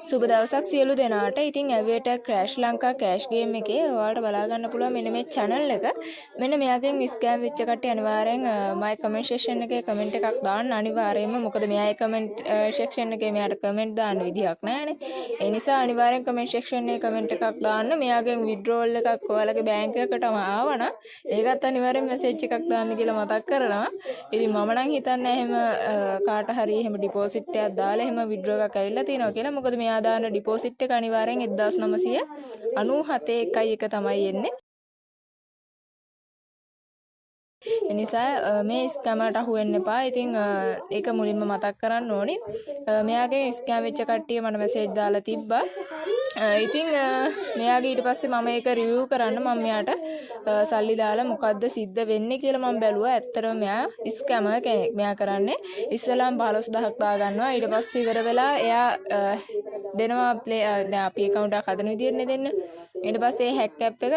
සුබ දවසක් සියලු දෙනාට. ඉතින් Aviator Crash Lanka crash game එකේ ඔයාලට බලා ගන්න පුළුවන් මෙන්න මේ channel එක. මෙන්න මෙයාගෙන් ස්කෑම් වෙච්ච කට්ටිය අනිවාර්යෙන් my comment section එකේ comment එකක් දාන්න අනිවාර්යෙන්ම. මොකද මෙයාගේ comment section එකේ මෙයාට comment දාන්න විදිහක් නැහැනේ. ඒ නිසා අනිවාර්යෙන් comment section එකේ comment එකක් දාන්න. මෙයාගෙන් withdrawal එකක් ඔයාලගේ bank එකකටම ආවනම් ඒකත් අනිවාර්යෙන් message එකක් දාන්න කියලා මතක් කරනවා. ඉතින් මම නම් හිතන්නේ එහෙම කාට හරි එහෙම deposit එකක් දාලා එහෙම withdraw එකක් ඇවිල්ලා තියෙනවා කියලා. මොකද මෙයා දාන ඩිපොසිට් එක අනිවාර්යෙන් 1997.1 තමයි එන්නේ. ඒ නිසා මේ ස්කැමට අහු වෙන්න එපා. ඉතින් ඒක මුලින්ම මතක් කරන්න ඕනි. මෙයාගේ ස්කැම් වෙච්ච කට්ටිය මට මැසේජ් දාලා තිබ්බා. ඉතින් මෙයාගේ ඊට පස්සේ මම ඒක රිවිව් කරන්න මම මෙයාට සල්ලි දාලා මොකද්ද සිද්ධ වෙන්නේ කියලා මම බැලුවා. ඇත්තටම මෙයා ස්කැමර් කෙනෙක්. මෙයා කරන්නේ ඉස්සෙල්ලාම 15000ක් දා ගන්නවා. ඊට පස්සේ ඉවර වෙලා එයා දෙනවා දැන් අපි account එකක් හදන විදිහටනේ දෙන්න. ඊට පස්සේ හැක් ඇප් එක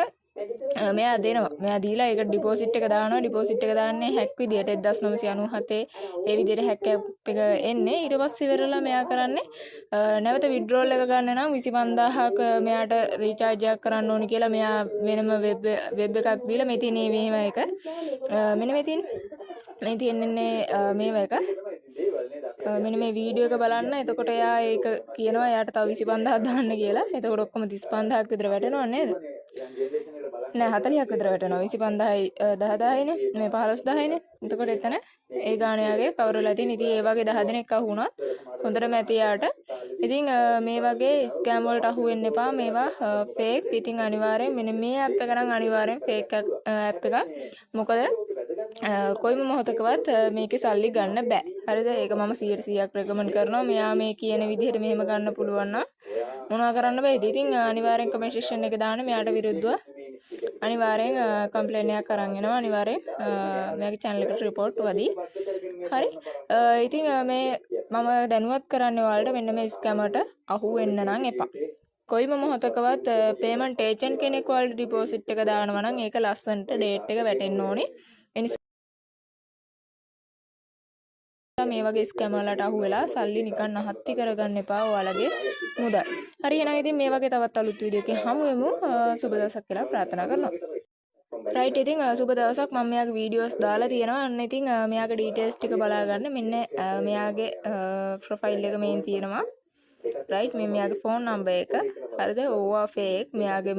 මෙයා දෙනවා. මෙයා දීලා ඒක ඩිපොසිට් එක දානවා. ඩිපොසිට් එක දාන්නේ හැක් විදියට 1997 ඒ විදියට හැක් ඇප් එක එන්නේ. ඊට පස්සේ ඉවරලා මෙයා කරන්නේ නැවත විත්ඩ්‍රෝල් එක ගන්න නම් 25000ක මෙයාට රීචාර්ජ් එකක් කරන්න ඕනි කියලා මෙයා වෙනම වෙබ් එකක් දීලා මේ තියෙන්නේ මේව එක. මෙන්න මේ තියෙන්නේ මේව එක. මෙන්න මේ වීඩියෝ එක බලන්න. එතකොට එයා ඒක කියනවා එයාට තව 25000ක් දාන්න කියලා. එතකොට ඔක්කොම 35000ක් විතර වැටෙනව නේද? නෑ 40ක් විතර වැටෙනවා. 25000යි 10000යිනේ. මේ 15000යිනේ. එතකොට එතන ඒ ගාණයාගේ කවුරු වෙලා තියෙන. ඉතින් ඒ වගේ 10 දෙනෙක් අහු වුණත් හොඳටම ඇති යාට. ඉතින් මේ වගේ ස්කෑම් වලට අහු වෙන්න එපා. මේවා ෆේක්. ඉතින් අනිවාර්යෙන් මෙන්න මේ ඇප් එක නම් අනිවාර්යෙන් ෆේක් ඇප් එකක්. මොකද කොයිම මොහොතකවත් මේකේ සල්ලි ගන්න බෑ. හරිද? ඒක මම 100%ක් රෙකමන්ඩ් කරනවා. මෙයා මේ කියන විදිහට මෙහෙම ගන්න පුළුවන් නම් මොනවා කරන්න බෑද? ඉතින් අනිවාර්යෙන් කමෙන්ට් සෙක්ෂන් එකේ දාන්න මෙයාට විරුද්ධව අනිවාර්යෙන් කම්ප්ලේන් එකක් අරන් එනවා. අනිවාර්යෙන් මෙයාගේ channel එකට report වදී. හරි. ඉතින් මේ මම දැනුවත් කරන්නේ ඔයාලට මෙන්න මේ ස්කැමර්ට අහු වෙන්න නම් එපා. කොයිම මොහොතකවත් payment agent කෙනෙක් ඔයාලට deposit එක දානවා නම් ඒක ලස්සනට date එක වැටෙන්න ඕනේ. මේ වගේ ස්කැම් වලට අහු වෙලා සල්ලි නිකන් අහත්ති කරගන්න එපා ඔයාලගේ මුදල්. හරි එහෙනම් ඉතින් මේ වගේ තවත් අලුත් වීඩියෝ එකකින් හමු වෙමු. සුබ දවසක් කියලා ප්‍රාර්ථනා කරනවා. රයිට් ඉතින් සුබ දවසක්. මම මෙයාගේ වීඩියෝස් දාලා තියෙනවා. අන්න ඉතින් මෙයාගේ ඩීටේල්ස් ටික බලා ගන්න. මෙන්න මෙයාගේ ප්‍රොෆයිල් එක මේන් තියෙනවා. රයිට් මේ මෙයාගේ ෆෝන් නම්බර් එක. හරිද? ඕවා ෆේක්. මෙයාගේ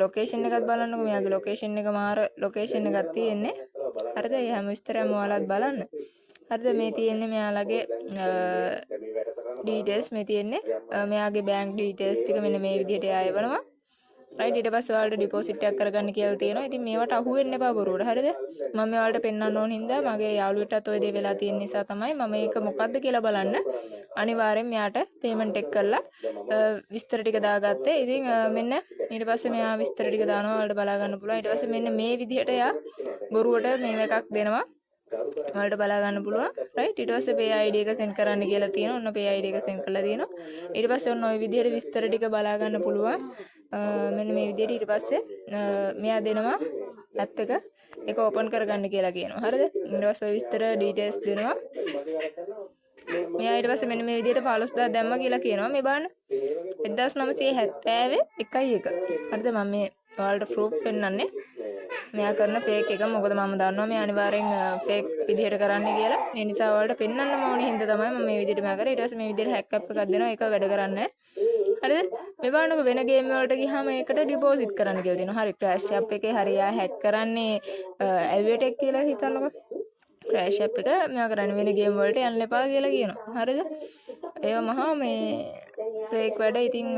ලොකේෂන් එකත් බලන්නකෝ. මෙයාගේ ලොකේෂන් එක මාර ලොකේෂන් එකක් තියෙන්නේ. හරිද? ඒ හැම විස්තරයක්ම ඔයාලත් බලන්න. හරිද? මේ තියෙන්නේ මෙයාලගේ ඩීටේල්ස්. මේ තියෙන්නේ මෙයාගේ බැංක් ඩීටේල්ස් ටික මෙන්න මේ විදිහට ආයවනවා. රයිට් ඊට පස්සේ ඔයාලට ඩිපොසිට් එකක් කරගන්න කියලා තියෙනවා. ඉතින් මේවට අහු වෙන්න එපා බොරුවට. හරිද? මම ඔයාලට පෙන්වන්න ඕන හින්දා මගේ යාළුවෙක්ටත් ඔය දේ වෙලා තියෙන නිසා තමයි මම මේක මොකද්ද කියලා බලන්න අනිවාර්යෙන් මෙයාට පේමන්ට් එක කරලා විස්තර ටික දාගත්තේ. ඉතින් මෙන්න ඊට පස්සේ මෙයා විස්තර ටික දානවා. ඔයාලට බලා ගන්න පුළුවන්. ඊට පස්සේ මෙන්න මේ විදිහට එයා බොරුවට මේව එකක් දෙනවා. ඔයාලට බලා ගන්න පුළුවන්. රයිට් ඊට පස්සේ pay ID එක send කරන්න කියලා තියෙනවා. ඔන්න pay ID එක send කරලා තියෙනවා. ඊට පස්සේ ඔන්න ওই විදිහට විස්තර ටික බලා ගන්න පුළුවන්. මෙන්න මේ විදිහට ඊට පස්සේ මෙයා දෙනවා ඇප් එක ඒක ඕපන් කරගන්න කියලා කියනවා. හරිද? ඊට පස්සේ ඔය විස්තර ඩීටේල්ස් දෙනවා. මෙයා ඊට පස්සේ මෙන්න මේ විදිහට 15000 දැම්මා කියලා කියනවා. මේ බලන්න 1970 1.1. හරිද? මම මේ ඔයාලට ප්‍රූෆ් පෙන්නන්නේ. මෙයා කරන ෆේක් එක. මොකද මම දන්නවා මේ අනිවාර්යෙන් ෆේක් විදිහට කරන්නේ කියලා. ඒ නිසා ඔයාලට පෙන්වන්න ඕනේ හින්දා තමයි මම මේ විදිහට මෙයා කරේ. ඊට පස්සේ මේ විදිහට හැක් ඇප් එකක් දෙනවා. ඒක වැඩ කරන්නේ. හරිද? මේ බලන්නකෝ වෙන ගේම් වලට ගියාම ඒකට ඩිපොසිට් කරන්න කියලා දෙනවා. හරි ක්‍රෑෂ් ඇප් එකේ හරියා හැක් කරන්නේ Aviator කියලා හිතන්නකෝ. ක්‍රෑෂ් ඇප් එක මෙයා කරන්නේ වෙන ගේම් වලට යන්න එපා කියලා කියනවා. හරිද? ඒව මහා මේ ෆේක් වැඩ. ඉතින්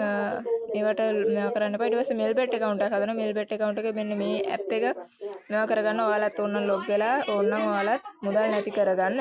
මේවට මෙයා කරන්න එපා. ඊට පස්සේ මෙල්බෙට් account එකක් හදනවා. මෙල්බෙට් account එකේ මෙන්න මේ ඇප් එක මෙයා කරගන්න. ඔයාලත් ඕනනම් ලොග් වෙලා ඕනනම් ඔයාලත් මුදල් නැති කරගන්න.